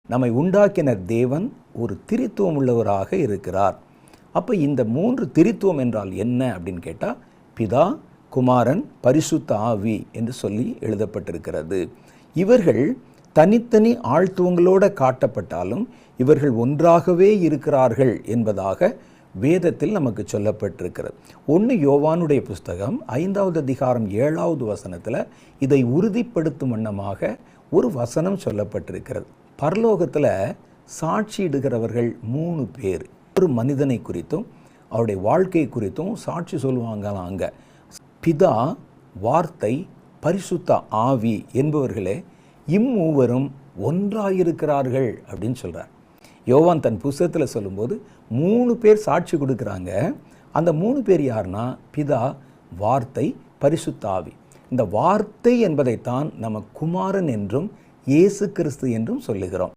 நம்மை உண்டாக்கின தேவன் ஒரு திரித்துவம் உள்ளவராக இருக்கிறார். அப்போ இந்த 3 திரித்துவம் என்றால் என்ன அப்படின்னு கேட்டால், பிதா, குமாரன், பரிசுத்த ஆவி என்று சொல்லி எழுதப்பட்டிருக்கிறது. இவர்கள் தனித்தனி ஆழ்த்துவங்களோடு காட்டப்பட்டாலும் இவர்கள் ஒன்றாகவே இருக்கிறார்கள் என்பதாக வேதத்தில் நமக்கு சொல்லப்பட்டிருக்கிறது. 1 யோவானுடைய புஸ்தகம் 5வது அதிகாரம் 7வது வசனத்தில் இதை உறுதிப்படுத்தும் வண்ணமாக ஒரு வசனம் சொல்லப்பட்டிருக்கிறது. பரலோகத்தில் சாட்சியிடுகிறவர்கள் 3 பேர். ஒரு மனிதனை குறித்தும் அவருடைய வாழ்க்கை குறித்தும் சாட்சி சொல்லுவாங்களாங்க. பிதா, வார்த்தை, பரிசுத்த ஆவி என்பவர்களே இம்மூவரும் ஒன்றாயிருக்கிறார்கள் அப்படின்னு சொல்கிறார். யோவான் தன் புஸ்தகத்தில் சொல்லும்போது 3 பேர் சாட்சி கொடுக்குறாங்க. அந்த 3 பேர் யாருன்னா பிதா, வார்த்தை, பரிசுத்த ஆவி. இந்த வார்த்தை என்பதைத்தான் நம்ம குமாரன் என்றும் இயேசு கிறிஸ்து என்றும் சொல்லுகிறோம்.